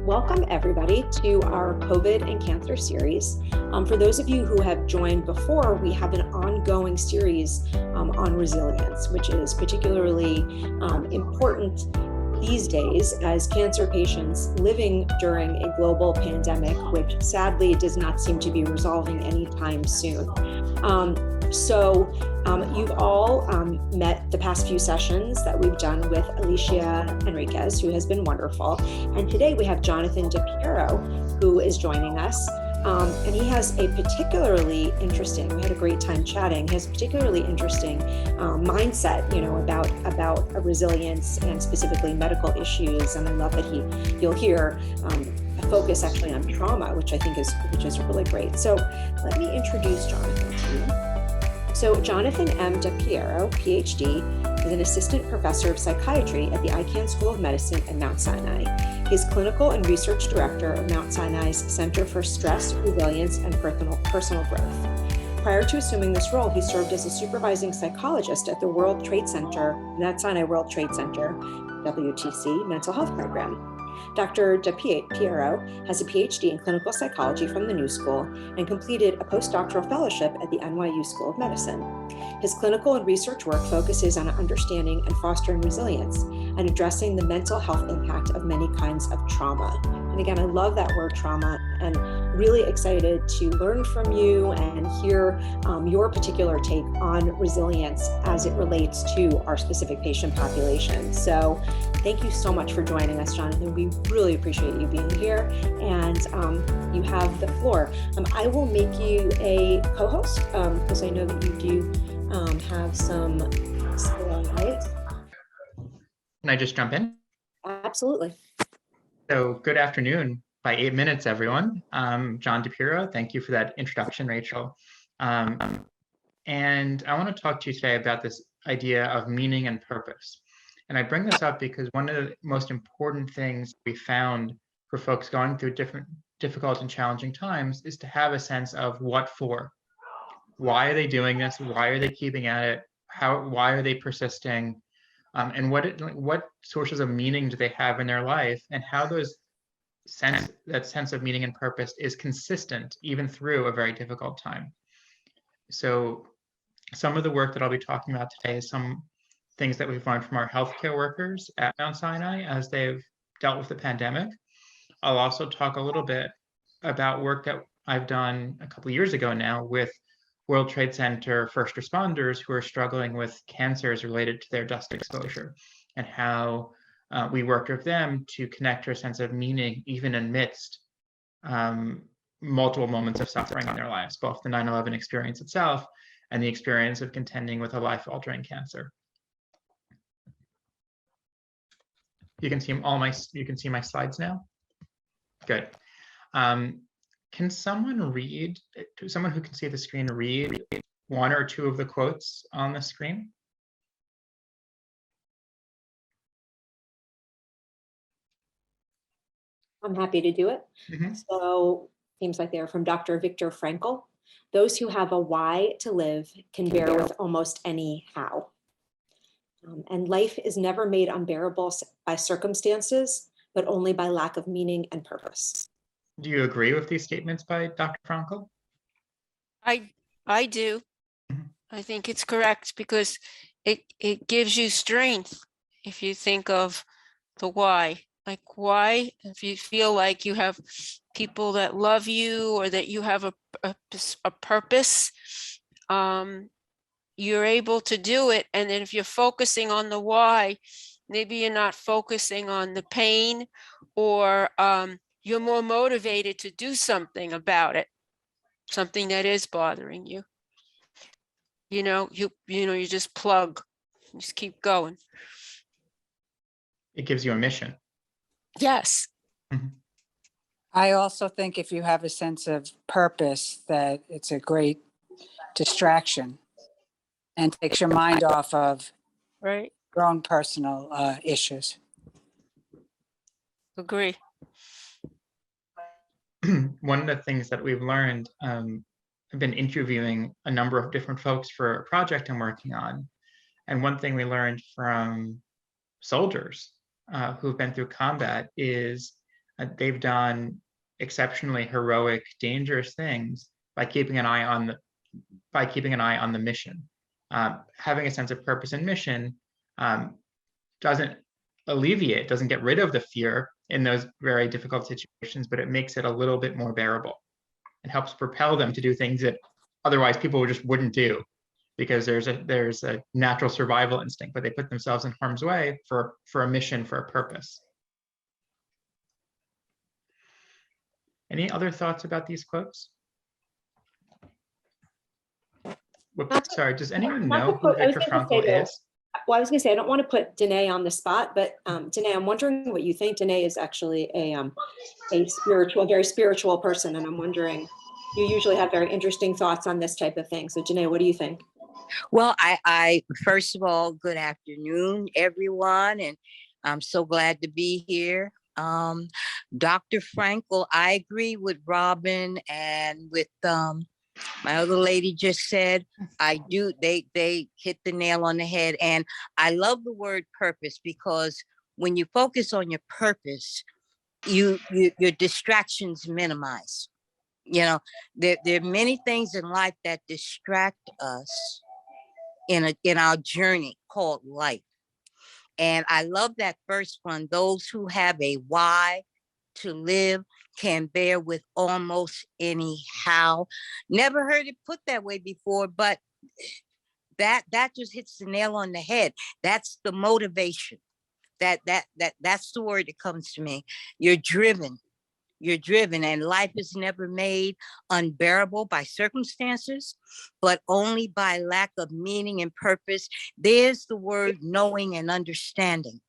Welcome everybody to our COVID and cancer series. For those of you who have joined before, we have an ongoing series on resilience, which is particularly important these days as cancer patients living during a global pandemic, which sadly does not seem to be resolving anytime soon. You've all met the past few sessions that we've done with Alicia Enriquez, who has been wonderful. And today we have Jonathan DePierro, who is joining us. And he has a particularly interesting, we had a great time chatting, he has a particularly interesting mindset, about resilience and specifically medical issues. And I love that you'll hear a focus actually on trauma, which I think is really great. So let me introduce Jonathan to you. So Jonathan M. DePierro, PhD, is an assistant professor of psychiatry at the Icahn School of Medicine at Mount Sinai. He is clinical and research director of Mount Sinai's Center for Stress, Resilience, and Personal Growth. Prior to assuming this role, he served as a supervising psychologist at the World Trade Center, Mount Sinai World Trade Center, WTC, mental health program. Dr. DePierro has a PhD in clinical psychology from the New School and completed a postdoctoral fellowship at the NYU School of Medicine. His clinical and research work focuses on understanding and fostering resilience and addressing the mental health impact of many kinds of trauma. And again, I love that word trauma, and really excited to learn from you and hear your particular take on resilience as it relates to our specific patient population. So thank you so much for joining us, Jonathan. We really appreciate you being here, and you have the floor. I will make you a co-host because I know that you do have some slides. Can I just jump in? Absolutely. So good afternoon by 8 minutes, everyone. John DePierro, thank you for that introduction, Rachel. And I want to talk to you today about this idea of meaning and purpose. And I bring this up because one of the most important things we found for folks going through difficult and challenging times is to have a sense of what for. Why are they doing this? Why are they keeping at it? Why are they persisting? And what sources of meaning do they have in their life, and how that sense of meaning and purpose is consistent even through a very difficult time. So some of the work that I'll be talking about today is some things that we've learned from our healthcare workers at Mount Sinai as they've dealt with the pandemic. I'll also talk a little bit about work that I've done a couple of years ago now with World Trade Center first responders who are struggling with cancers related to their dust exposure, and how we worked with them to connect to a sense of meaning even amidst multiple moments of suffering in their lives, both the 9/11 experience itself and the experience of contending with a life-altering cancer. You can see my slides now? Good. Can someone who can see the screen read one or two of the quotes on the screen? I'm happy to do it. Mm-hmm. So seems like they're from Dr. Viktor Frankl. Those who have a why to live can bear with almost any how. And life is never made unbearable by circumstances, but only by lack of meaning and purpose. Do you agree with these statements by Dr. Frankl? I do. Mm-hmm. I think it's correct because it gives you strength if you think of the why. Like why, if you feel like you have people that love you or that you have a purpose, you're able to do it. And then if you're focusing on the why, maybe you're not focusing on the pain, or you're more motivated to do something about it, something that is bothering you. You just plug, just keep going. It gives you a mission. Yes. Mm-hmm. I also think if you have a sense of purpose, that it's a great distraction and takes your mind off of your own personal issues. Agree. One of the things that we've learned, I've been interviewing a number of different folks for a project I'm working on. And one thing we learned from soldiers who've been through combat is they've done exceptionally heroic, dangerous things by keeping an eye on the mission. Having a sense of purpose and mission doesn't get rid of the fear in those very difficult situations, but it makes it a little bit more bearable. It helps propel them to do things that otherwise people just wouldn't do, because there's a natural survival instinct, but they put themselves in harm's way for a mission, for a purpose. Any other thoughts about these quotes? Sorry, does anyone know who Viktor Frankl is? Well, I was going to say, I don't want to put Danae on the spot, but Danae, I'm wondering what you think. Danae is actually a very spiritual person, and I'm wondering, you usually have very interesting thoughts on this type of thing. So Danae, what do you think? Well, I first of all, good afternoon, everyone, and I'm so glad to be here. Dr. Frankl, I agree with Robin and with my other lady just said. I do. They hit the nail on the head, and I love the word purpose, because when you focus on your purpose, your distractions minimize. You know, there are many things in life that distract us in our journey called life. And I love that first one. Those who have a why to live can bear with almost any how. Never heard it put that way before, but that just hits the nail on the head. That's the motivation. That's the word that comes to me. You're driven, and life is never made unbearable by circumstances, but only by lack of meaning and purpose. There's the word knowing and understanding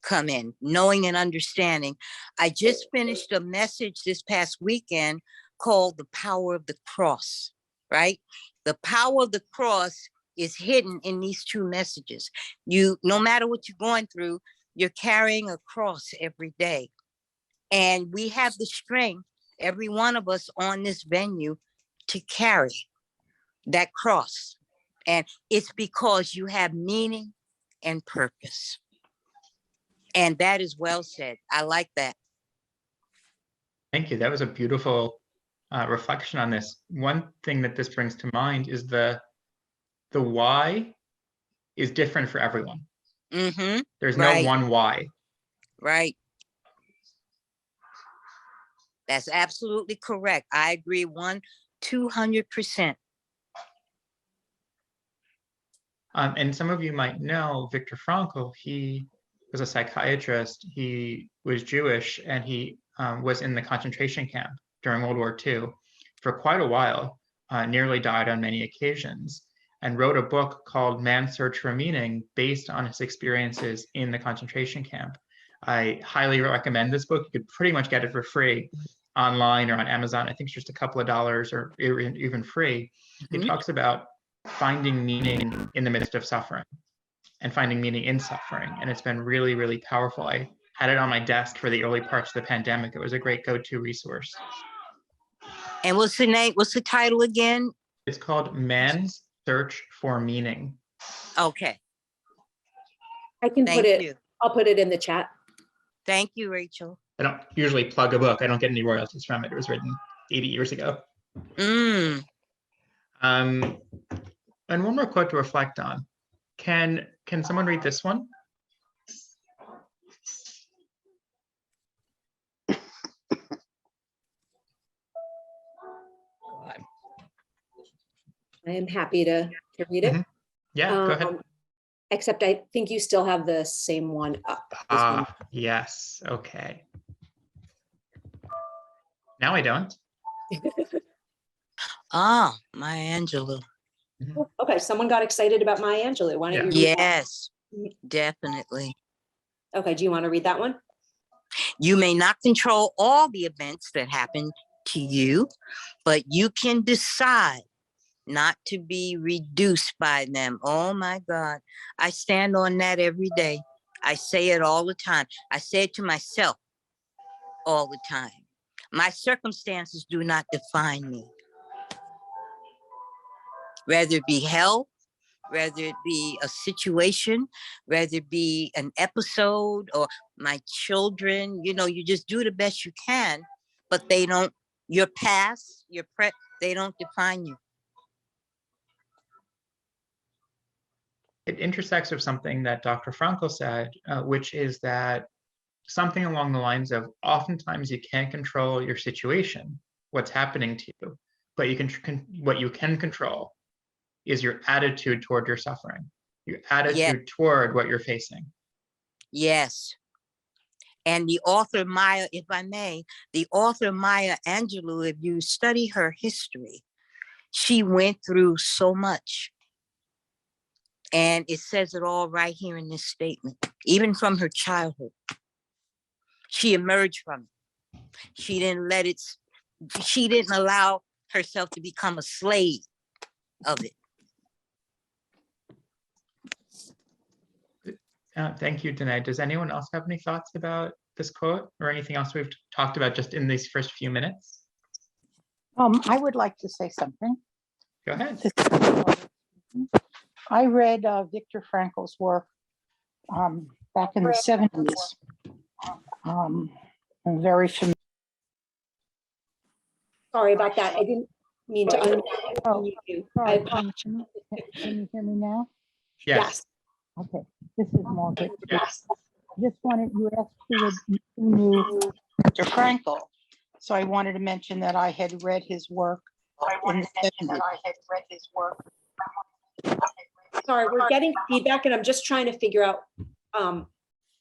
come in, knowing and understanding. I just finished a message this past weekend called The Power of the Cross, right? The power of the cross is hidden in these two messages. No matter what you're going through, you're carrying a cross every day. And we have the strength, every one of us on this venue, to carry that cross. And it's because you have meaning and purpose. And that is well said. I like that. Thank you. That was a beautiful reflection on this. One thing that this brings to mind is the why is different for everyone. Mm-hmm. There's no one why. Right. That's absolutely correct. I agree 200%. And some of you might know Viktor Frankl. He was a psychiatrist. He was Jewish, and he was in the concentration camp during World War II for quite a while, nearly died on many occasions, and wrote a book called Man's Search for Meaning based on his experiences in the concentration camp. I highly recommend this book. You could pretty much get it for free online or on Amazon. I think it's just a couple of dollars or even free. Mm-hmm. It talks about finding meaning in the midst of suffering and finding meaning in suffering. And it's been really, really powerful. I had it on my desk for the early parts of the pandemic. It was a great go-to resource. And what's the name? What's the title again? It's called Man's Search for Meaning. Okay. I can put it, I'll put it in the chat. Thank you, Rachel. I don't usually plug a book. I don't get any royalties from it. It was written 80 years ago. And one more quote to reflect on. Can someone read this one? I am happy to read it. Mm-hmm. Yeah, go ahead. Except I think you still have the same one up. Yes. Okay. Now I don't. Maya Angelou. Mm-hmm. Okay, someone got excited about Maya Angelou. Why don't you read Yes, definitely. Okay, do you want to read that one? You may not control all the events that happen to you, but you can decide not to be reduced by them. Oh my God. I stand on that every day. I say it all the time. I say it to myself all the time. My circumstances do not define me. Whether it be health, whether it be a situation, whether it be an episode or my children, you just do the best you can, but they don't, your past, they don't define you. It intersects with something that Dr. Frankl said, which is that something along the lines of oftentimes you can't control your situation, what's happening to you, but what you can control is your attitude toward your suffering, your attitude toward what you're facing. Yes. And the author Maya, if I may, the author Maya Angelou, if you study her history, she went through so much. And it says it all right here in this statement, even from her childhood. She emerged from it. She didn't allow herself to become a slave of it. Thank you, Danae. Does anyone else have any thoughts about this quote or anything else we've talked about just in these first few minutes? I would like to say something. Go ahead. I read Viktor Frankl's work back in the 70s. I'm very familiar. Sorry about that. I didn't mean to unmute you. I Sorry, can you hear me now? Yes. Okay, this is Margaret. Yes. You asked who knew Viktor Frankl. So I wanted to mention that I had read his work in the 70s. Sorry, we're getting feedback and I'm just trying to figure out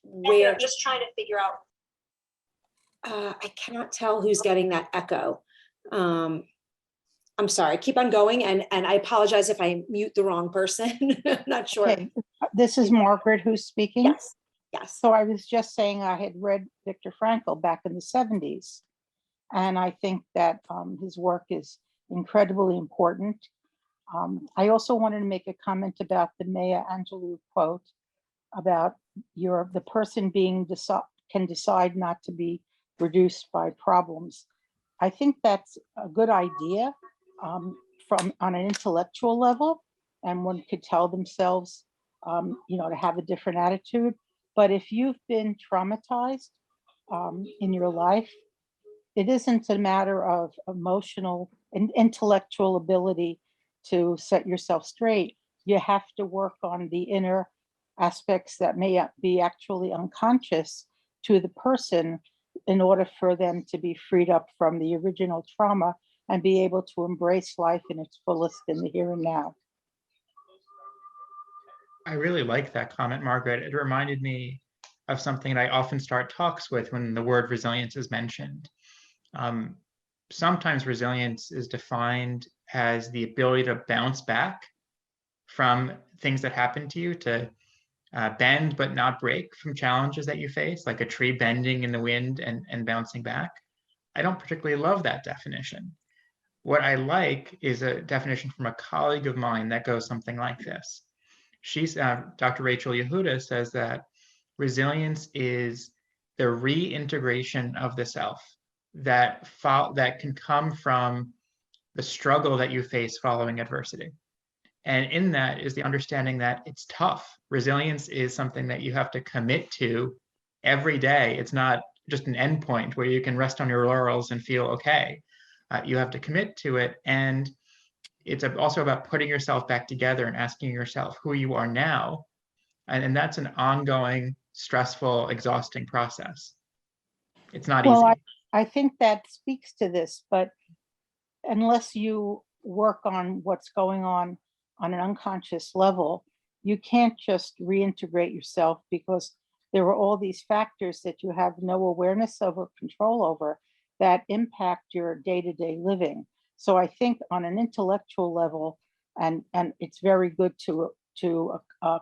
where. I cannot tell who's getting that echo. I'm sorry, keep on going, and I apologize if I mute the wrong person. I'm not sure. Okay, this is Margaret who's speaking. Yes, yes. So I was just saying I had read Viktor Frankl back in the 70s. And I think that his work is incredibly important. I also wanted to make a comment about the Maya Angelou quote about the person can decide not to be reduced by problems. I think that's a good idea on an intellectual level, and one could tell themselves, to have a different attitude. But if you've been traumatized in your life, it isn't a matter of emotional and intellectual ability to set yourself straight. You have to work on the inner aspects that may be actually unconscious to the person in order for them to be freed up from the original trauma and be able to embrace life in its fullest in the here and now. I really like that comment, Margaret. It reminded me of something that I often start talks with when the word resilience is mentioned. Sometimes resilience is defined as the ability to bounce back from things that happen to you, to bend but not break from challenges that you face, like a tree bending in the wind and bouncing back. I don't particularly love that definition. What I like is a definition from a colleague of mine that goes something like this. Dr. Rachel Yehuda says that resilience is the reintegration of the self that can come from the struggle that you face following adversity. And in that is the understanding that it's tough. Resilience is something that you have to commit to every day. It's not just an endpoint where you can rest on your laurels and feel okay. You have to commit to it. And it's also about putting yourself back together and asking yourself who you are now. And that's an ongoing, stressful, exhausting process. It's not easy. I think that speaks to this, but unless you work on what's going on an unconscious level, you can't just reintegrate yourself, because there are all these factors that you have no awareness of or control over that impact your day-to-day living. So I think on an intellectual level, and it's very good to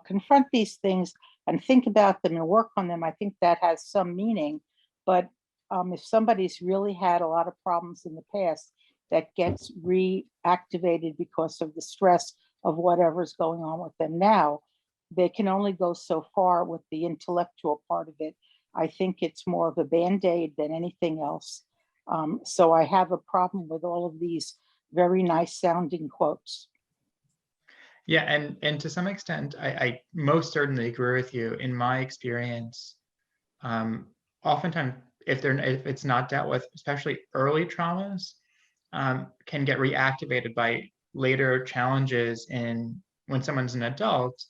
confront these things and think about them and work on them. I think that has some meaning. But if somebody's really had a lot of problems in the past, that gets reactivated because of the stress of whatever's going on with them now, they can only go so far with the intellectual part of it. I think it's more of a Band-Aid than anything else. So I have a problem with all of these very nice sounding quotes. Yeah, and to some extent, I most certainly agree with you. In my experience, oftentimes if it's not dealt with, especially early traumas, can get reactivated by later challenges when someone's an adult,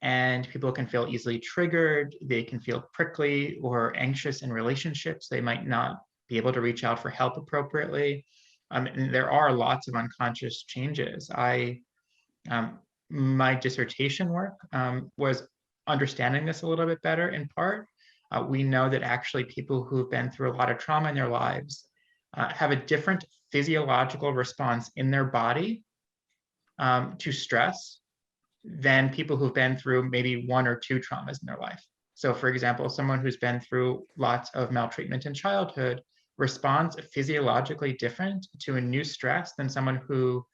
and people can feel easily triggered. They can feel prickly or anxious in relationships. They might not be able to reach out for help appropriately. And there are lots of unconscious changes. My dissertation work was understanding this a little bit better in part. We know that actually people who've been through a lot of trauma in their lives have a different physiological response in their body to stress than people who've been through maybe one or two traumas in their life. So for example, someone who's been through lots of maltreatment in childhood responds physiologically different to a new stress than someone who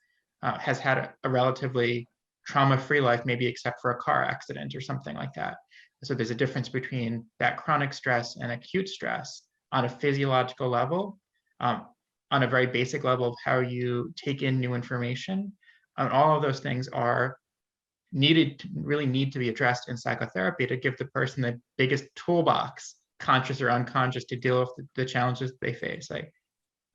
has had a relatively trauma-free life, maybe except for a car accident or something like that. So there's a difference between that chronic stress and acute stress on a physiological level, on a very basic level of how you take in new information. And all of those things are really need to be addressed in psychotherapy to give the person the biggest toolbox, conscious or unconscious, to deal with the challenges they face.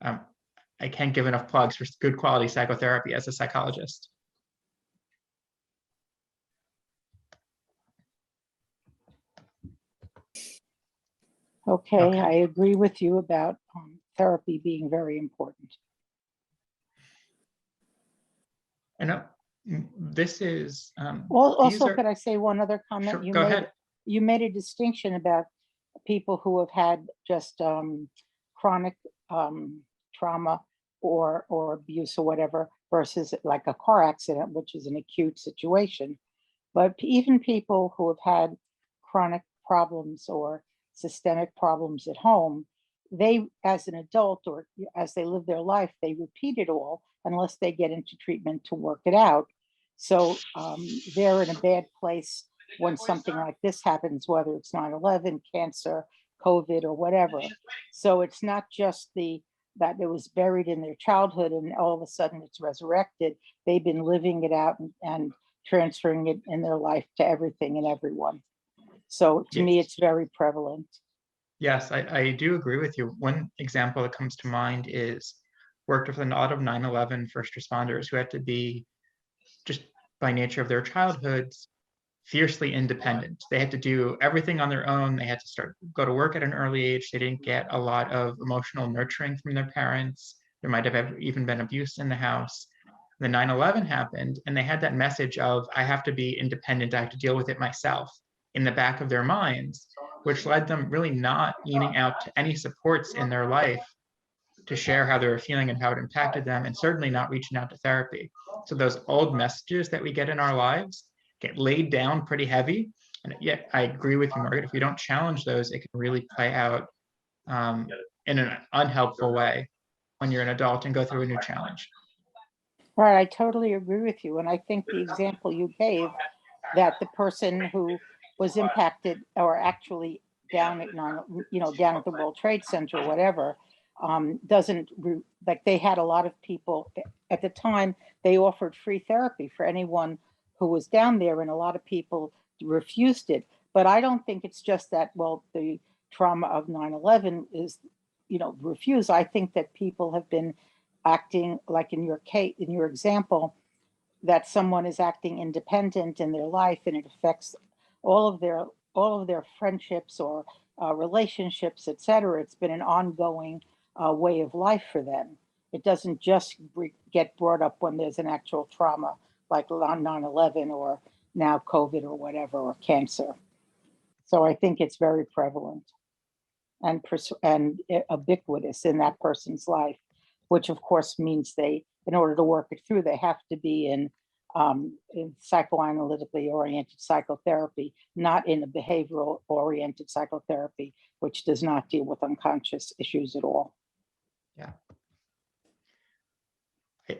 I can't give enough plugs for good quality psychotherapy as a psychologist. Okay, I agree with you about therapy being very important. And this is also, could I say one other comment? Sure, go ahead. You made a distinction about people who have had just chronic trauma or abuse or whatever versus like a car accident, which is an acute situation. But even people who have had chronic problems or systemic problems at home, they, as an adult or as they live their life, they repeat it all unless they get into treatment to work it out. So they're in a bad place when something like this happens, whether it's 9/11, cancer, COVID, or whatever. So it's not just that it was buried in their childhood and all of a sudden it's resurrected. They've been living it out and transferring it in their life to everything and everyone. So to me, it's very prevalent. Yes, I do agree with you. One example that comes to mind is worked with a lot of 9/11 first responders who had to be, just by nature of their childhoods, fiercely independent. They had to do everything on their own. They had to go to work at an early age. They didn't get a lot of emotional nurturing from their parents. There might have even been abuse in the house. The 9/11 happened, and they had that message of, I have to be independent, I have to deal with it myself, in the back of their minds, which led them really not leaning out to any supports in their life to share how they were feeling and how it impacted them, and certainly not reaching out to therapy. So those old messages that we get in our lives get laid down pretty heavy. And yet I agree with you, Margaret, if we don't challenge those, it can really play out in an unhelpful way when you're an adult and go through a new challenge. Right, I totally agree with you. And I think the example you gave, that the person who was impacted or actually down at down at the World Trade Center or whatever, doesn't, like, they had a lot of people at the time, they offered free therapy for anyone who was down there, and a lot of people refused it. But I don't think it's just that, well, the trauma of 9/11 is, refused. I think that people have been acting, like in your case, in your example, that someone is acting independent in their life, and it affects all of their friendships or relationships, etc. It's been an ongoing way of life for them. It doesn't just get brought up when there's an actual trauma like 9/11 or now COVID or whatever, or cancer. So I think it's very prevalent and ubiquitous in that person's life, which of course means in order to work it through, they have to be in psychoanalytically oriented psychotherapy, not in a behavioral oriented psychotherapy, which does not deal with unconscious issues at all. Yeah.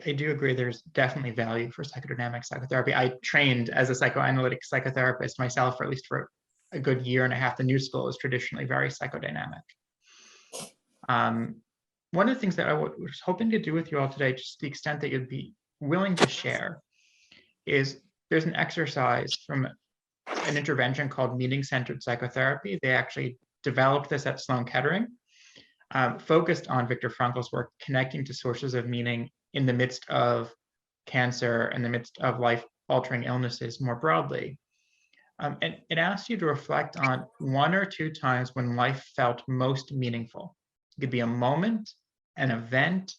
I do agree there's definitely value for psychodynamic psychotherapy. I trained as a psychoanalytic psychotherapist myself for at least for a good year and a half. The New School is traditionally very psychodynamic. One of the things that I was hoping to do with you all today, just to the extent that you'd be willing to share, is there's an exercise from an intervention called meaning-centered psychotherapy. They actually developed this at Sloan Kettering, focused on Viktor Frankl's work, connecting to sources of meaning in the midst of cancer, in the midst of life-altering illnesses more broadly. And it asks you to reflect on 1 or 2 times when life felt most meaningful. It could be a moment, an event,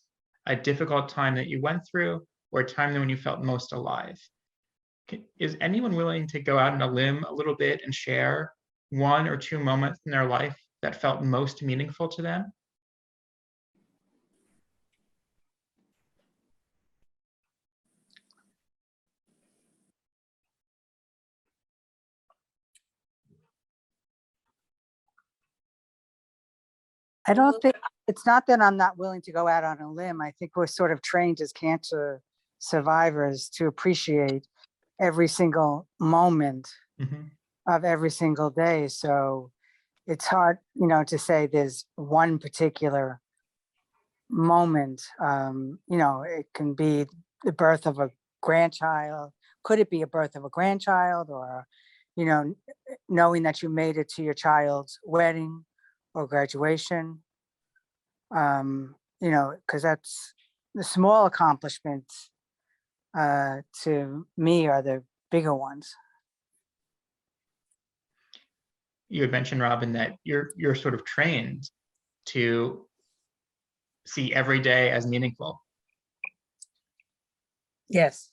a difficult time that you went through, or a time when you felt most alive. Is anyone willing to go out on a limb a little bit and share 1 or 2 moments in their life that felt most meaningful to them? I don't think, it's not that I'm not willing to go out on a limb. I think we're sort of trained as cancer survivors to appreciate every single moment of every single day. So it's hard, to say there's one particular moment. It can be the birth of a grandchild. Could it be a birth of a grandchild, or, knowing that you made it to your child's wedding or graduation? Because that's the small accomplishments to me are the bigger ones. You had mentioned, Robin, that you're sort of trained to see every day as meaningful. Yes.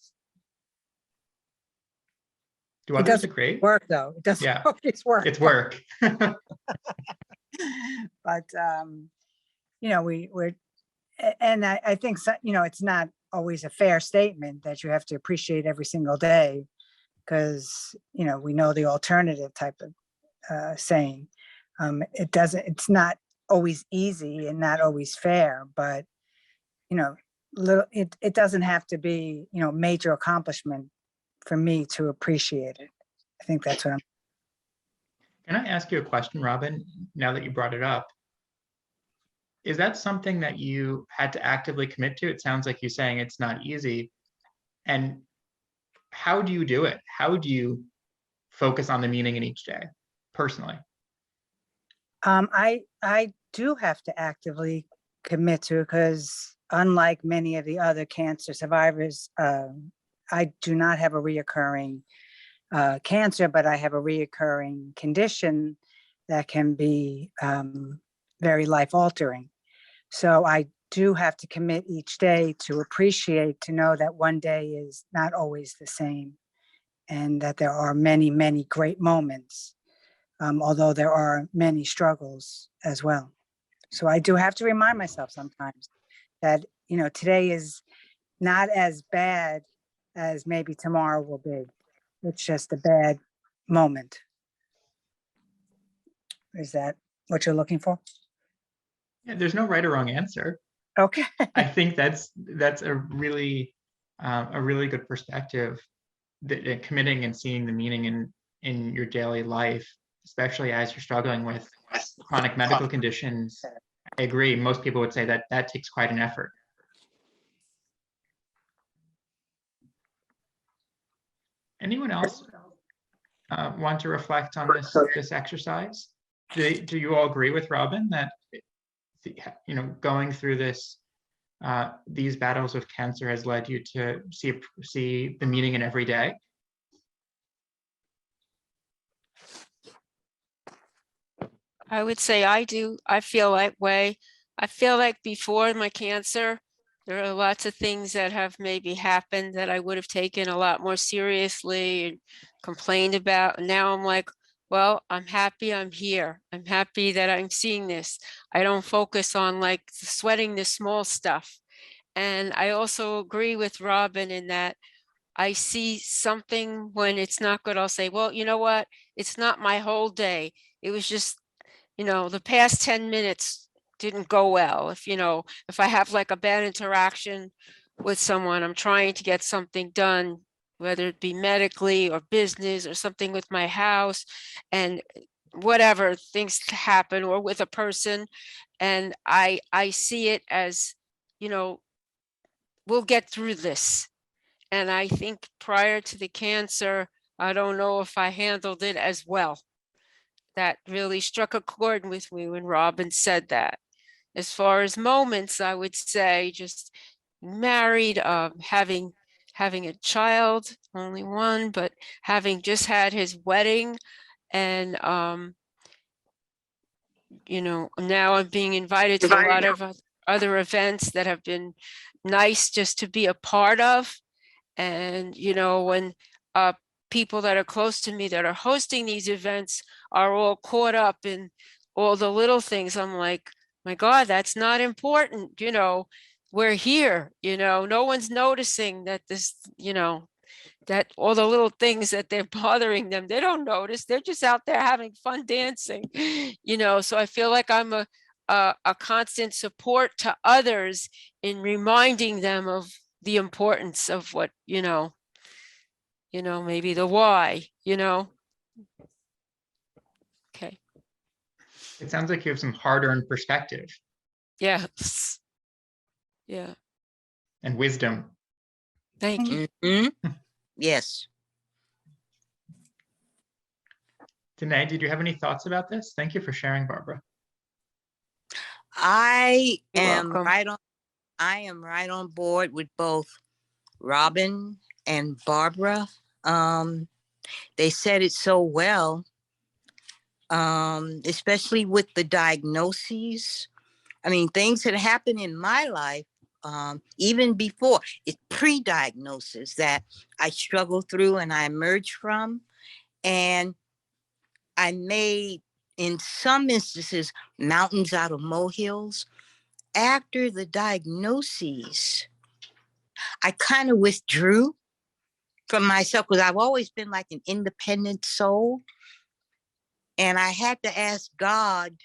Do It others doesn't agree? work though. It doesn't Yeah. always work. It's work. But we're, and I think so, it's not always a fair statement that you have to appreciate every single day, because we know the alternative type of saying. It's not always easy and not always fair, but it doesn't have to be major accomplishment for me to appreciate it. I think that's what I'm. Can I ask you a question, Robin, now that you brought it up? Is that something that you had to actively commit to? It sounds like you're saying it's not easy. And how do you do it? How do you focus on the meaning in each day, personally? I do have to actively commit to it, because unlike many of the other cancer survivors, I do not have a reoccurring cancer, but I have a reoccurring condition that can be very life-altering. So I do have to commit each day to appreciate, to know that one day is not always the same, and that there are many, many great moments, although there are many struggles as well. So I do have to remind myself sometimes that, today is not as bad as maybe tomorrow will be. It's just a bad moment. Is that what you're looking for? Yeah, there's no right or wrong answer. Okay. I think that's a really good perspective, that committing and seeing the meaning in your daily life, especially as you're struggling with chronic medical conditions. I agree. Most people would say that takes quite an effort. Anyone else want to reflect on this exercise? Do you all agree with Robin that going through these battles with cancer has led you to see the meaning in every day? I would say I do. I feel that way. I feel like before my cancer, there are lots of things that have maybe happened that I would have taken a lot more seriously and complained about. And now I'm like, well, I'm happy I'm here. I'm happy that I'm seeing this. I don't focus on like sweating the small stuff. And I also agree with Robin in that I see something when it's not good. I'll say, well, you know what? It's not my whole day. It was just, the past 10 minutes didn't go well. If I have like a bad interaction with someone, I'm trying to get something done, whether it be medically or business or something with my house, and whatever things happen, or with a person. And I see it as, we'll get through this. And I think prior to the cancer, I don't know if I handled it as well. That really struck a chord with me when Robin said that. As far as moments, I would say just married, having a child, only one, but having just had his wedding, and you know, now I'm being invited to a lot of other events that have been nice just to be a part of. And you know, when people that are close to me that are hosting these events are all caught up in all the little things, I'm like, my God, that's not important. You know, we're here, you know, no one's noticing that this, you know, that all the little things that they're bothering them, they don't notice. They're just out there having fun dancing, you know. So I feel like I'm a constant support to others in reminding them of the importance of what, you know, maybe the why, you know. Okay. It sounds like you have some hard-earned perspective Yes. Yeah. and wisdom. Thank you. Mhm. Yes. Danae, did you have any thoughts about this? Thank you for sharing, Barbara. I You're am welcome. right on board with both Robin and Barbara. They said it so well, especially with the diagnoses. I mean, things had happened in my life, even before, it's pre-diagnosis that I struggled through and I emerged from. And I made, in some instances, mountains out of molehills. After the diagnoses, I kind of withdrew from myself because I've always been like an independent soul. And I had to ask God,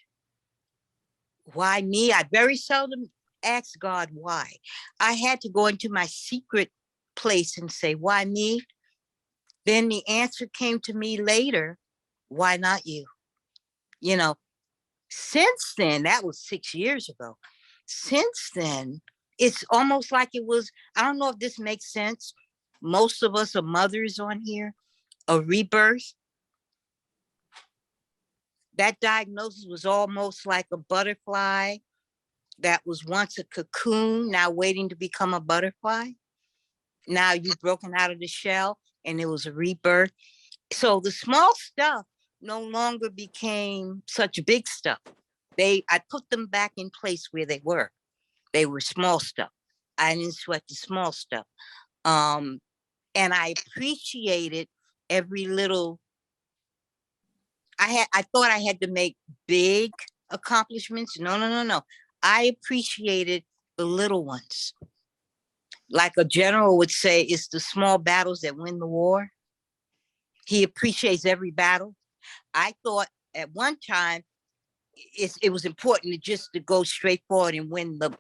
why me? I very seldom ask God why. I had to go into my secret place and say, why me? Then the answer came to me later, why not you? You know, since then, that was 6 years ago. Since then, it's almost like it was, I don't know if this makes sense. Most of us are mothers on here, a rebirth. That diagnosis was almost like a butterfly that was once a cocoon, now waiting to become a butterfly. Now you've broken out of the shell and it was a rebirth. So the small stuff no longer became such big stuff. I put them back in place where they were. They were small stuff. I didn't sweat the small stuff. And I appreciated every little, I thought I had to make big accomplishments. No. I appreciated the little ones. Like a general would say, it's the small battles that win the war. He appreciates every battle. I thought at one time it was important to go straight forward and win the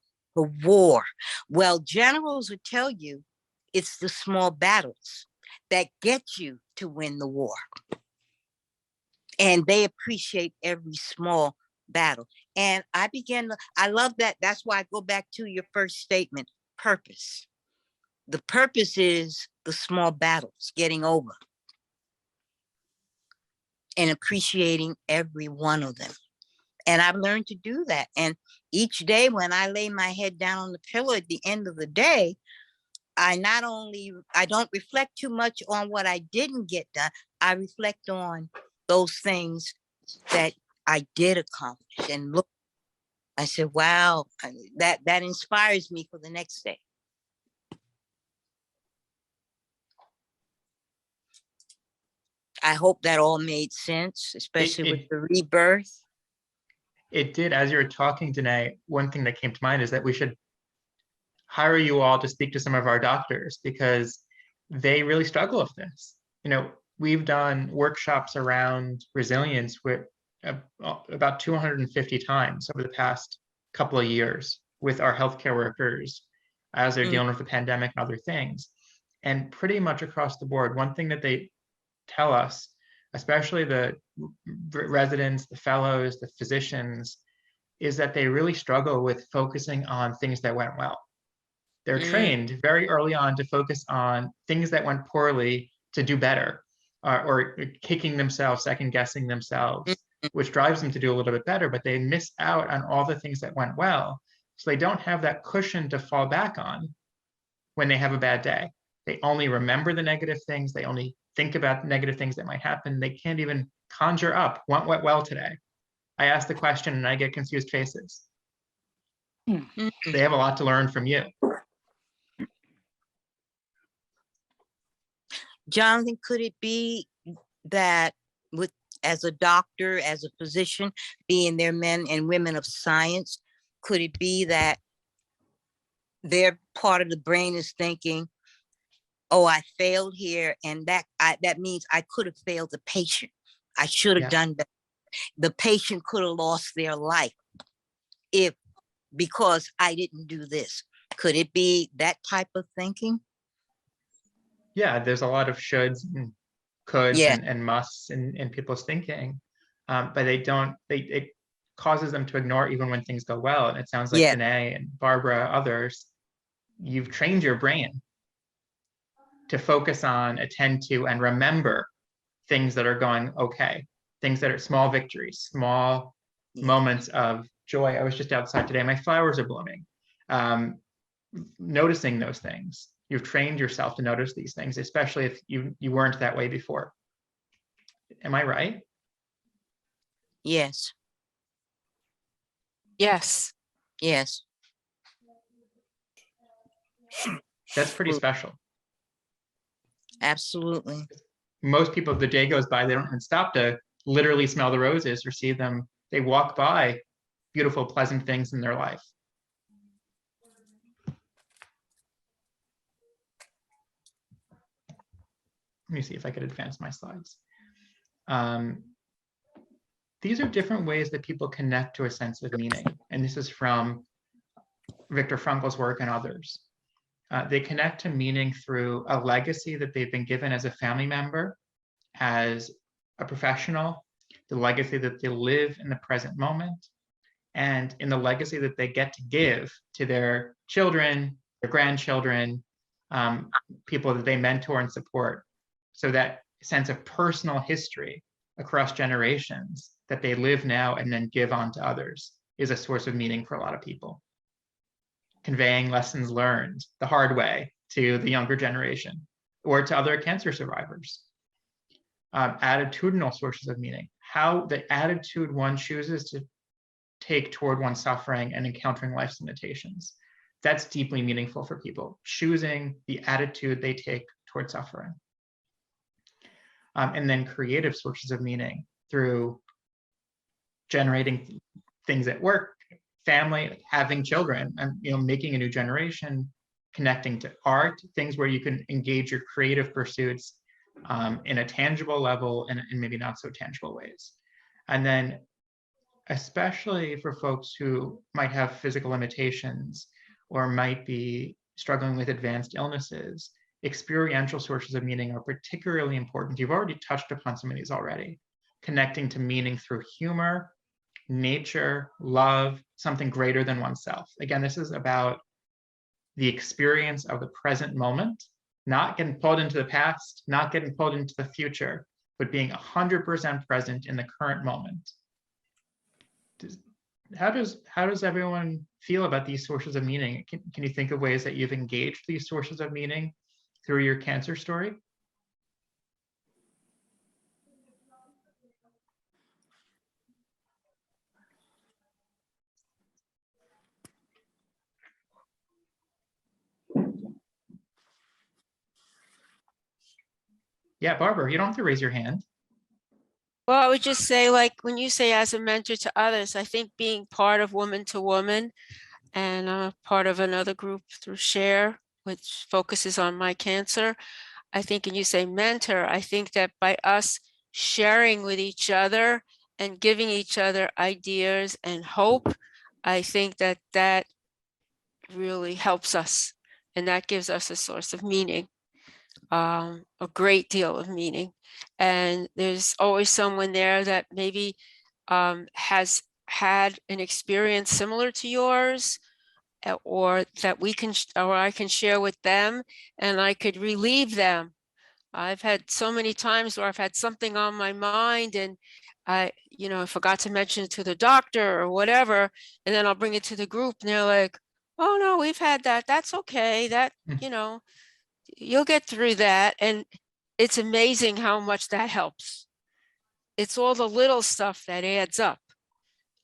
war. Well, generals would tell you it's the small battles that get you to win the war. And they appreciate every small battle. And I love that. That's why I go back to your first statement, purpose. The purpose is the small battles, getting over and appreciating every one of them. And I've learned to do that. And each day when I lay my head down on the pillow at the end of the day, I don't reflect too much on what I didn't get done. I reflect on those things that I did accomplish and look. I said, wow, that inspires me for the next day. I hope that all made sense, especially with the rebirth. It did. As you were talking, Danae, one thing that came to mind is that we should hire you all to speak to some of our doctors because they really struggle with this. You know, we've done workshops around resilience with about 250 times over the past couple of years with our healthcare workers as they're dealing with the pandemic and other things. And pretty much across the board, one thing that they tell us, especially the residents, the fellows, the physicians, is that they really struggle with focusing on things that went well. They're trained very early on to focus on things that went poorly to do better, or kicking themselves, second guessing themselves, which drives them to do a little bit better, but they miss out on all the things that went well. So they don't have that cushion to fall back on when they have a bad day. They only remember the negative things. They only think about negative things that might happen. They can't even conjure up what went well today. I ask the question and I get confused faces. They have a lot to learn from you. Jonathan, could it be that as a doctor, as a physician, being their men and women of science, could it be that their part of the brain is thinking, oh, I failed here, and that means I could have failed the patient. I should have done better. The patient could have lost their life because I didn't do this. Could it be that type of thinking? Yeah, there's a lot of shoulds and coulds and musts in people's thinking, but it causes them to ignore even when things go well. And it sounds like Danae and Barbara, others, you've trained your brain to focus on, attend to, and remember things that are going okay, things that are small victories, small moments of joy. I was just outside today, my flowers are blooming. Noticing those things. You've trained yourself to notice these things, especially if you weren't that way before. Am I right? Yes. Yes. Yes. That's pretty special. Absolutely. Most people, the day goes by, they don't even stop to literally smell the roses or see them. They walk by beautiful, pleasant things in their life. Let me see if I could advance my slides. These are different ways that people connect to a sense of meaning. And this is from Viktor Frankl's work and others. They connect to meaning through a legacy that they've been given as a family member, as a professional, the legacy that they live in the present moment, and in the legacy that they get to give to their children, their grandchildren, people that they mentor and support. So that sense of personal history across generations that they live now and then give on to others is a source of meaning for a lot of people. Conveying lessons learned the hard way to the younger generation or to other cancer survivors. Attitudinal sources of meaning, how the attitude one chooses to take toward one's suffering and encountering life's limitations. That's deeply meaningful for people, choosing the attitude they take toward suffering. And then creative sources of meaning through generating things at work, family, having children, and making a new generation, connecting to art, things where you can engage your creative pursuits in a tangible level and in maybe not so tangible ways. And then especially for folks who might have physical limitations or might be struggling with advanced illnesses, experiential sources of meaning are particularly important. You've already touched upon some of these already. Connecting to meaning through humor, nature, love, something greater than oneself. Again, this is about the experience of the present moment, not getting pulled into the past, not getting pulled into the future, but being 100% present in the current moment. How does everyone feel about these sources of meaning? Can you think of ways that you've engaged these sources of meaning through your cancer story? Yeah, Barbara, you don't have to raise your hand. Well, I would just say, like, when you say as a mentor to others, I think being part of Woman to Woman and part of another group through Share, which focuses on my cancer, I think, and you say mentor, I think that by us sharing with each other and giving each other ideas and hope, I think that that really helps us, and that gives us a source of meaning, a great deal of meaning. And there's always someone there that maybe has had an experience similar to yours or that we can, or I can share with them, and I could relieve them. I've had so many times where I've had something on my mind and I forgot to mention it to the doctor or whatever, and then I'll bring it to the group and they're like, oh no, we've had that. That's okay. That, you'll get through that. And it's amazing how much that helps. It's all the little stuff that adds up.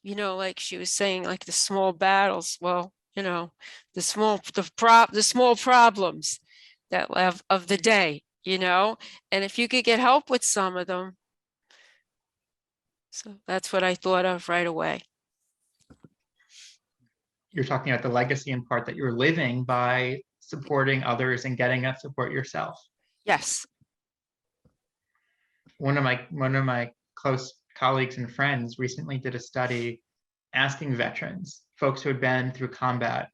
Like she was saying, like the small battles. Well, the small problems that of the day, and if you could get help with some of them. So that's what I thought of right away. You're talking about the legacy in part that you're living by supporting others and getting that support yourself. Yes. One of my close colleagues and friends recently did a study asking veterans, folks who had been through combat,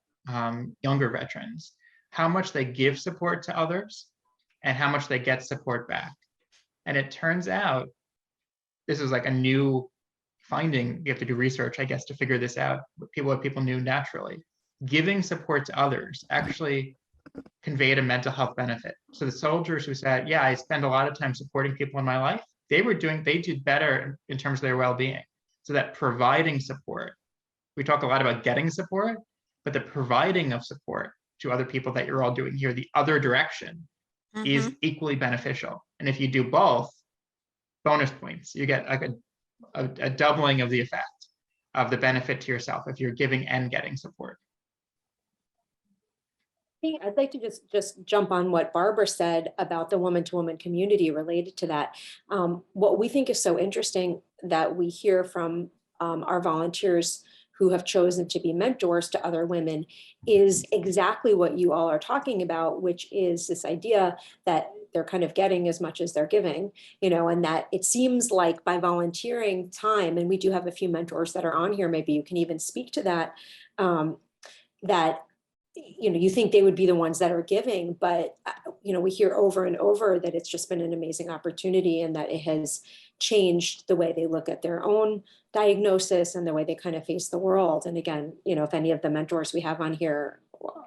younger veterans, how much they give support to others and how much they get support back. And it turns out, this is like a new finding. You have to do research, I guess, to figure this out. What people knew naturally. Giving support to others actually conveyed a mental health benefit. So the soldiers who said, yeah, I spend a lot of time supporting people in my life, they did better in terms of their well-being. So that providing support, we talk a lot about getting support, but the providing of support to other people that you're all doing here, the other direction, is equally beneficial. And if you do both, bonus points. You get like a doubling of the effect of the benefit to yourself if you're giving and getting support. I'd like to just jump on what Barbara said about the woman-to-woman community related to that. What we think is so interesting that we hear from our volunteers who have chosen to be mentors to other women is exactly what you all are talking about, which is this idea that they're kind of getting as much as they're giving, and that it seems like by volunteering time, and we do have a few mentors that are on here, maybe you can even speak to that, that you think they would be the ones that are giving, but we hear over and over that it's just been an amazing opportunity and that it has changed the way they look at their own diagnosis and the way they kind of face the world. And again, if any of the mentors we have on here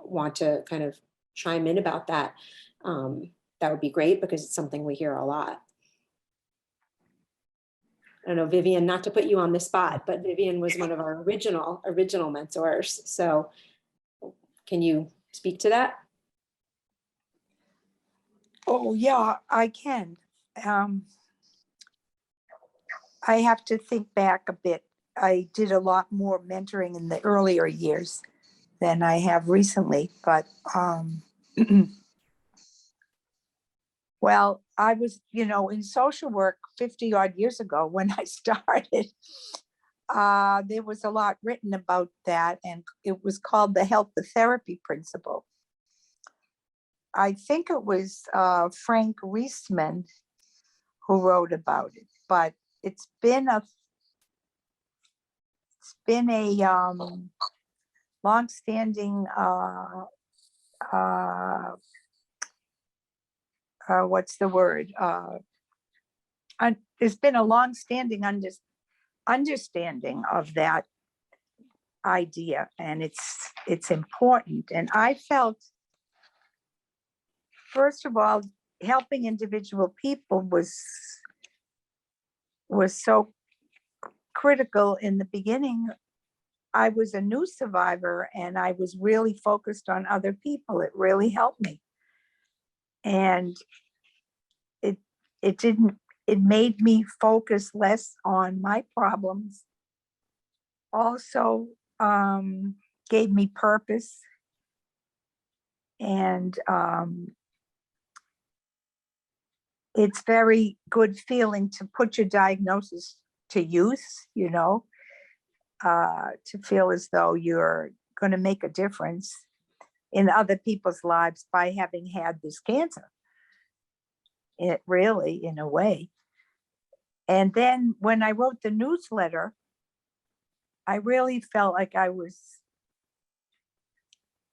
want to kind of chime in about that, that would be great, because it's something we hear a lot. I don't know, Vivian, not to put you on the spot, but Vivian was one of our original mentors. So can you speak to that? Oh, yeah, I can. I have to think back a bit. I did a lot more mentoring in the earlier years than I have recently, but well, I was, in social work 50 odd years ago when I started. There was a lot written about that, and it was called the help the therapy principle. I think it was Frank Reisman who wrote about it, but it's been a long-standing what's the word? There's been a long-standing understanding of that idea, and it's important. And I felt, first of all, helping individual people was so critical in the beginning. I was a new survivor and I was really focused on other people. It really helped me. And it made me focus less on my problems. Also gave me purpose. And it's very good feeling to put your diagnosis to use, to feel as though you're going to make a difference in other people's lives by having had this cancer. It really, in a way. And then when I wrote the newsletter, I really felt like I was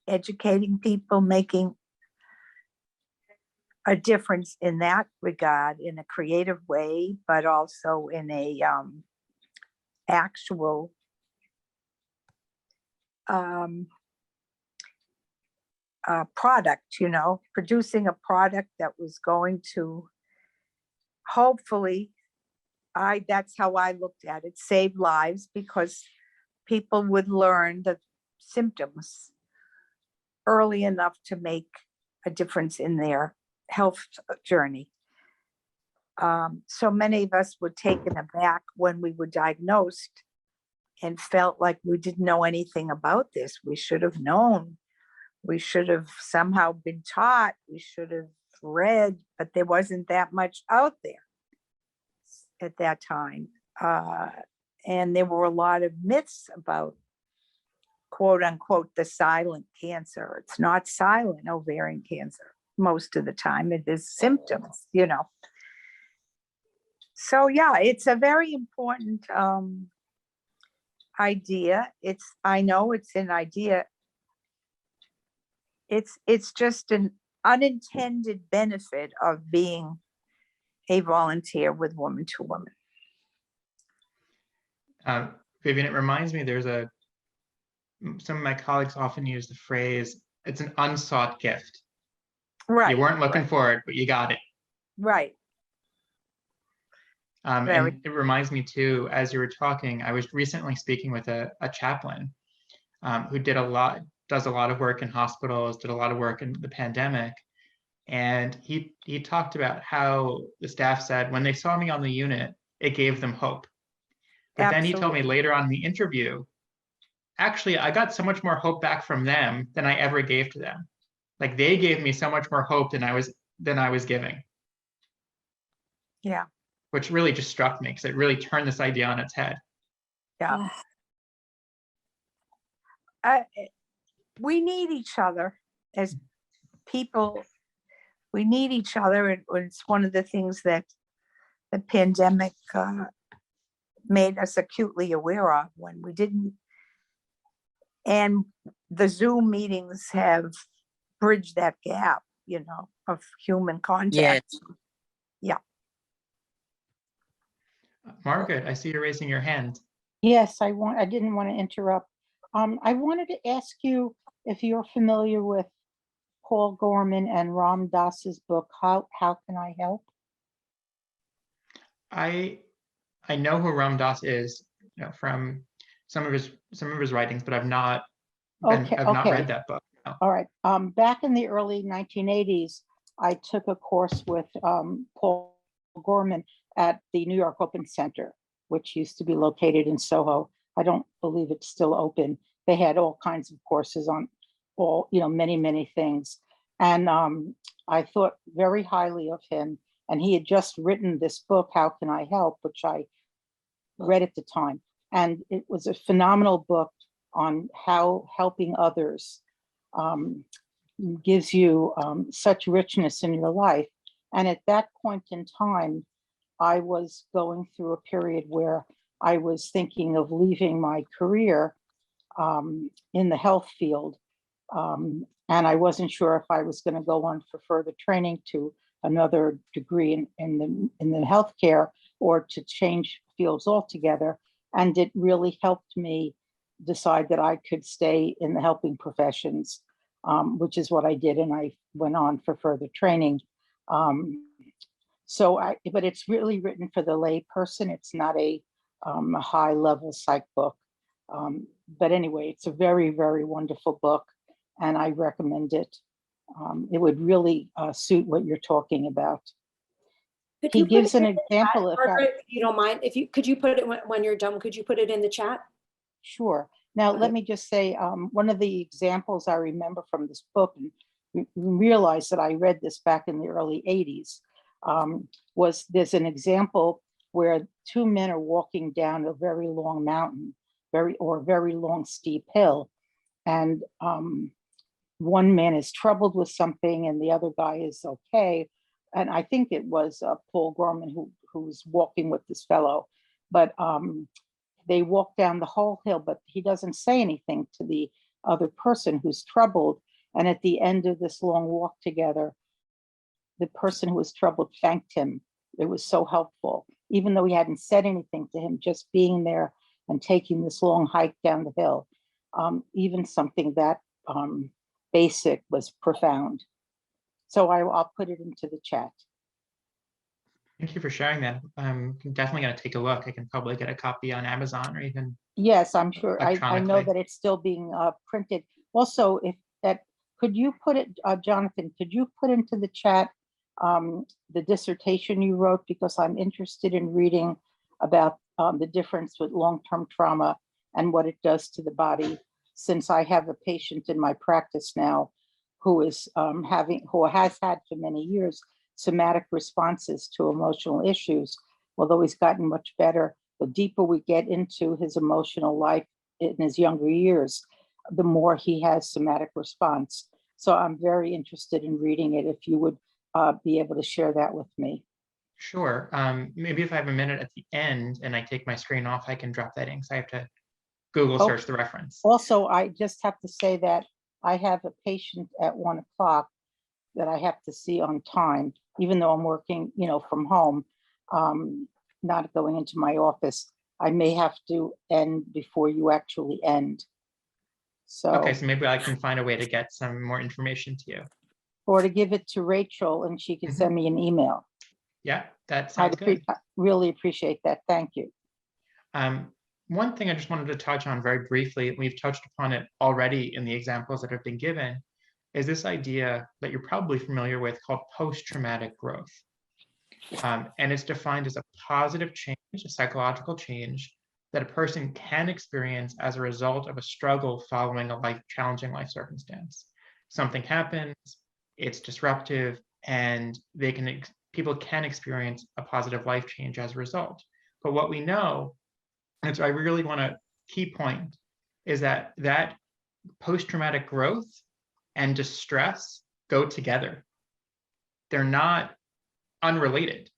educating people, making a difference in that regard, in a creative way, but also in a actual product, producing a product that was going to hopefully, that's how I looked at it, save lives, because people would learn the symptoms early enough to make a difference in their health journey. So many of us were taken aback when we were diagnosed and felt like we didn't know anything about this. We should have known. We should have somehow been taught. We should have read, but there wasn't that much out there at that time. And there were a lot of myths about, quote unquote, the silent cancer. It's not silent, ovarian cancer. Most of the time it is symptoms, So yeah, it's a very important idea. I know it's an idea. It's just an unintended benefit of being a volunteer with Woman to Woman. Vivian, it reminds me, some of my colleagues often use the phrase, it's an unsought gift. Right. You weren't looking for it, but you got it. Right. And it reminds me too, as you were talking, I was recently speaking with a chaplain who does a lot of work in hospitals, did a lot of work in the pandemic. And he talked about how the staff said, when they saw me on the unit, it gave them hope. But then he told me later on in the interview, actually, I got so much more hope back from them than I ever gave to them. Like they gave me so much more hope than I was giving. Yeah. Which really just struck me because it really turned this idea on its head. Yeah. We need each other as people. We need each other. It's one of the things that the pandemic made us acutely aware of when we didn't. And the Zoom meetings have bridged that gap, of human contact. Yes. Yeah. Margaret, I see you're raising your hand. Yes, I didn't want to interrupt. I wanted to ask you if you're familiar with Paul Gorman and Ram Dass's book, How Can I Help? I know who Ram Dass is, from some of his writings, but I've not read that book. No. All right. Back in the early 1980s, I took a course with Paul Gorman at the New York Open Center, which used to be located in Soho. I don't believe it's still open. They had all kinds of courses on many, many things. And I thought very highly of him. And he had just written this book, How Can I Help?, which I read at the time. And it was a phenomenal book on how helping others gives you such richness in your life. And at that point in time, I was going through a period where I was thinking of leaving my career in the health field. And I wasn't sure if I was going to go on for further training to another degree in the healthcare or to change fields altogether. And it really helped me decide that I could stay in the helping professions, which is what I did. And I went on for further training. But it's really written for the lay person. It's not a high level psych book. But anyway, it's a very, very wonderful book. And I recommend it. It would really suit what you're talking about. He gives an example. Margaret, if you don't mind, could you put it when you're done? Could you put it in the chat? Sure. Now, Okay. let me just say, one of the examples I remember from this book, and realize that I read this back in the early 80s, was there's an example where two men are walking down a very long mountain, very long steep hill. And one man is troubled with something and the other guy is okay. And I think it was Paul Gorman who was walking with this fellow, but they walk down the whole hill, but he doesn't say anything to the other person who's troubled. And at the end of this long walk together, the person who was troubled thanked him. It was so helpful, even though he hadn't said anything to him, just being there and taking this long hike down the hill. Even something that basic was profound. So I'll put it into the chat. Thank you for sharing that. I'm definitely going to take a look. I can probably get a copy on Amazon or even Yes, I'm sure. I know electronically. that it's still being printed. Also, if that, could you put it, Jonathan, could you put into the chat the dissertation you wrote? Because I'm interested in reading about the difference with long-term trauma and what it does to the body, since I have a patient in my practice now who is who has had for many years somatic responses to emotional issues. Although he's gotten much better, the deeper we get into his emotional life in his younger years, the more he has somatic response. So I'm very interested in reading it. If you would be able to share that with me. Sure. Maybe if I have a minute at the end and I take my screen off, I can drop that in because I have to Google search the reference. Also, I just have to say that I have a patient at 1 o'clock that I have to see on time, even though I'm working, from home, not going into my office. I may have to end before you actually end. So, okay, so maybe I can find a way to get some more information to you. Or to give it to Rachel and she can send me an email. Yeah, that sounds good. I really appreciate that. Thank you. One thing I just wanted to touch on very briefly, we've touched upon it already in the examples that have been given, is this idea that you're probably familiar with called post-traumatic growth. And it's defined as a positive change, a psychological change that a person can experience as a result of a struggle following a challenging life circumstance. Something happens, it's disruptive, and people can experience a positive life change as a result. But what we know, and so I really want to key point, is that post-traumatic growth and distress go together. They're not unrelated.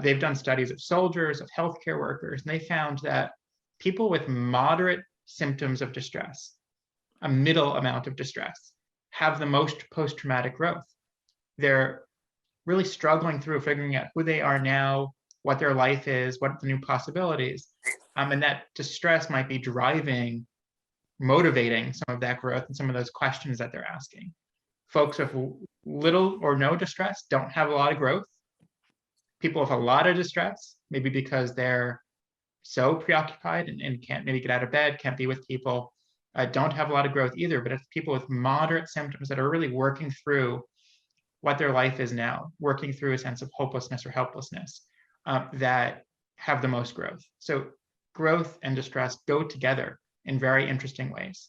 They've done studies of soldiers, of healthcare workers, and they found that people with moderate symptoms of distress, a middle amount of distress, have the most post-traumatic growth. They're really struggling through figuring out who they are now, what their life is, what the new possibilities. And that distress might be motivating some of that growth and some of those questions that they're asking. Folks with little or no distress don't have a lot of growth. People with a lot of distress, maybe because they're so preoccupied and can't maybe get out of bed, can't be with people, don't have a lot of growth either. But it's people with moderate symptoms that are really working through what their life is now, working through a sense of hopelessness or helplessness, that have the most growth. So growth and distress go together in very interesting ways.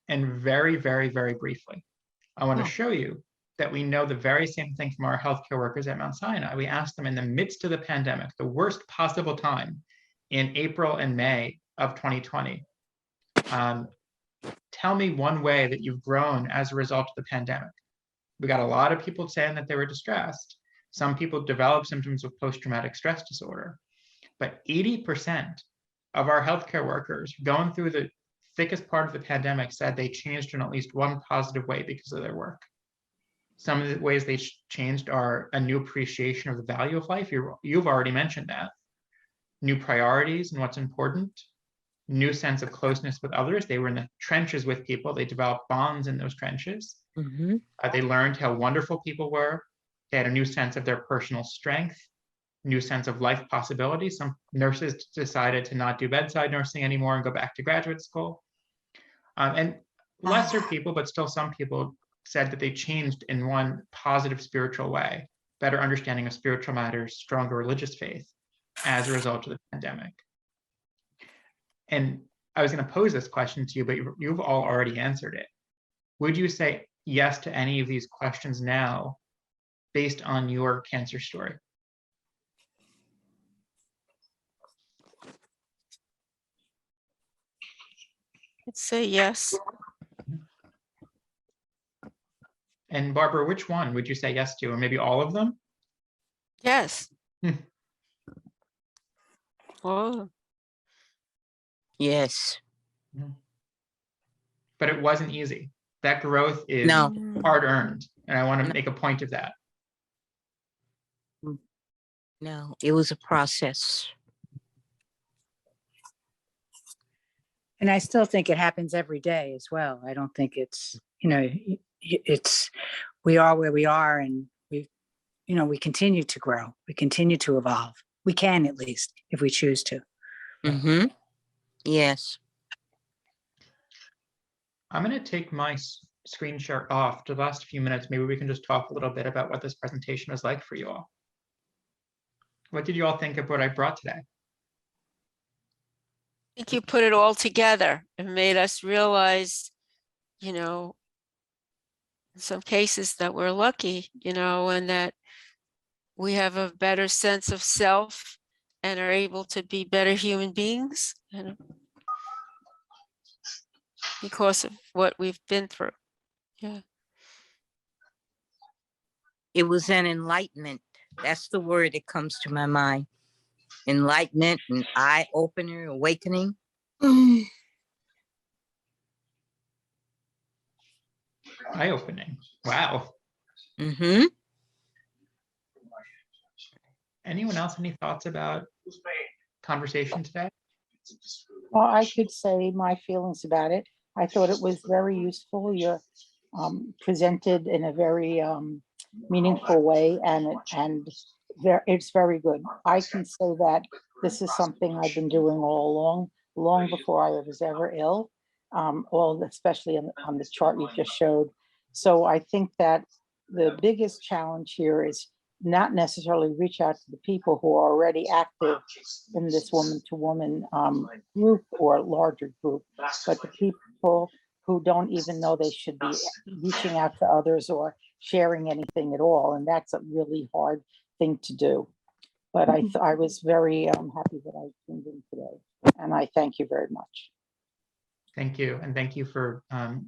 And very, very, very briefly, I want to show you that we know the very same thing from our healthcare workers at Mount Sinai. We asked them in the midst of the pandemic, the worst possible time in April and May of 2020, tell me one way that you've grown as a result of the pandemic. We got a lot of people saying that they were distressed. Some people developed symptoms of post-traumatic stress disorder, but 80% of our healthcare workers going through the thickest part of the pandemic said they changed in at least one positive way because of their work. Some of the ways they changed are a new appreciation of the value of life. You've already mentioned that. New priorities and what's important. New sense of closeness with others. They were in the trenches with people. They developed bonds in those trenches. They learned how wonderful people were. They had a new sense of their personal strength, new sense of life possibilities. Some nurses decided to not do bedside nursing anymore and go back to graduate school. And lesser people, but still some people, said that they changed in one positive spiritual way, better understanding of spiritual matters, stronger religious faith as a result of the pandemic. And I was going to pose this question to you, but you've all already answered it. Would you say yes to any of these questions now based on your cancer story? I'd say yes. And Barbara, which one would you say yes to, or maybe all of them? Yes. Oh, Yes. But it wasn't easy. That growth is No. hard earned, and I want to make a point of that. No, it was a process. And I still think it happens every day as well. I don't think it's, we are where we are, and we continue to grow. We continue to evolve. We can, at least, if we choose to. Mm-hmm. Yes. I'm going to take my screen share off for the last few minutes. Maybe we can just talk a little bit about what this presentation is like for you all. What did you all think of what I brought today? I think you put it all together and made us realize, in some cases that we're lucky, and that we have a better sense of self and are able to be better human beings, because of what we've been through. Yeah. It was an enlightenment. That's the word that comes to my mind. Enlightenment, an eye opener, awakening. Eye opening. Wow. Mm-hmm. Anyone else any thoughts about conversation today? Well, I could say my feelings about it. I thought it was very useful. You're presented in a very meaningful way, and it's very good. I can say that this is something I've been doing all along, long before I was ever ill, especially on the chart you just showed. So I think that the biggest challenge here is not necessarily reach out to the people who are already active in this woman-to-woman group or larger group, but the people who don't even know they should be reaching out to others or sharing anything at all. And that's a really hard thing to do. But I was very happy that I tuned in today. And I thank you very much. Thank you. And thank you for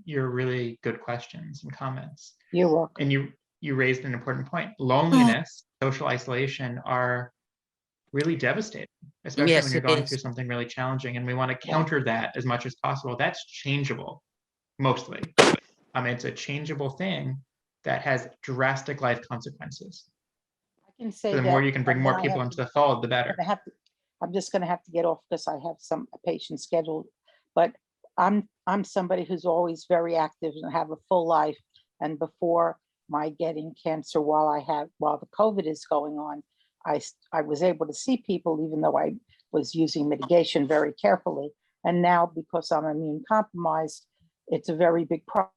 your really good questions and comments. You're welcome. And you raised an important point. Loneliness, social isolation are really devastating, especially when you're going through something really challenging. And we want to counter that as much as possible. That's changeable, mostly. It's a changeable thing that has drastic life consequences. I can say so the more you can bring more people into the fold, the better. I'm just going to have to get off because I have a patient scheduled. But I'm somebody who's always very active and have a full life. And before my getting cancer, while the COVID is going on, I was able to see people, even though I was using mitigation very carefully. And now, because I'm immune compromised, it's a very big problem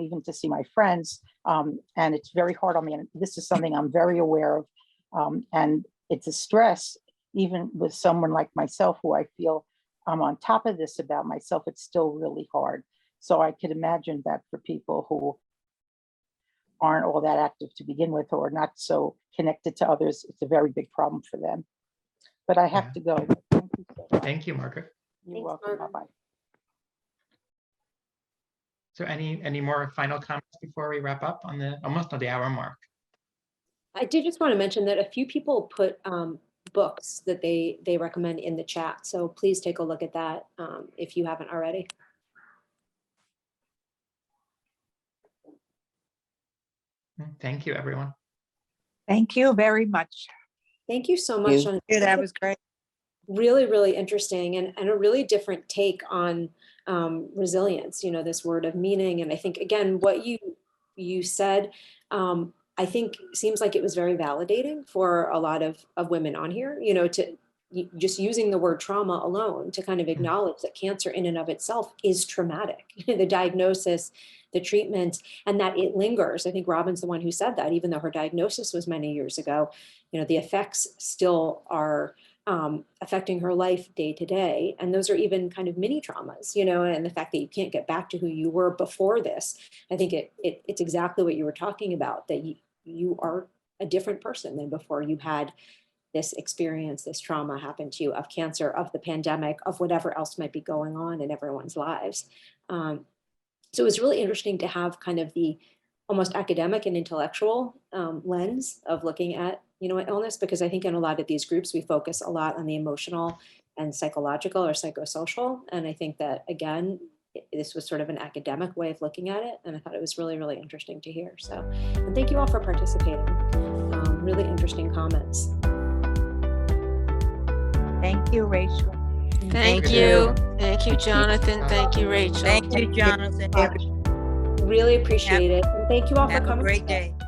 even to see my friends. And it's very hard on me. And this is something I'm very aware of. And it's a stress, even with someone like myself, who I feel I'm on top of this about myself, it's still really hard. So I could imagine that for people who aren't all that active to begin with, or not so connected to others, it's a very big problem for them. But I have to go. Thank you so much. Thank you, Margaret. You're welcome. Bye-bye. So any more final comments before we wrap up on almost on the hour mark? I did just want to mention that a few people put books that they recommend in the chat. So please take a look at that if you haven't already. Thank you, everyone. Thank you very much. Thank you so much. That was great. Really, really interesting and a really different take on resilience, this word of meaning. And I think, again, what you said, I think seems like it was very validating for a lot of women on here, to just using the word trauma alone to kind of acknowledge that cancer in and of itself is traumatic. The diagnosis, the treatment, and that it lingers. I think Robin's the one who said that, even though her diagnosis was many years ago, the effects still are affecting her life day to day. And those are even kind of mini traumas, and the fact that you can't get back to who you were before this. I think it's exactly what you were talking about, that you are a different person than before you had this experience, this trauma happen to you of cancer, of the pandemic, of whatever else might be going on in everyone's lives. So it was really interesting to have kind of the almost academic and intellectual lens of looking at, illness, because I think in a lot of these groups, we focus a lot on the emotional and psychological or psychosocial. And I think that, again, this was sort of an academic way of looking at it. And I thought it was really, really interesting to hear. So, and thank you all for participating. Really interesting comments. Thank you, Rachel. Thank Thank you. Thank you, Jonathan. Thank you, Rachel. Thank you, Jonathan. Really appreciate it. And thank you all for Have a coming. great today. day.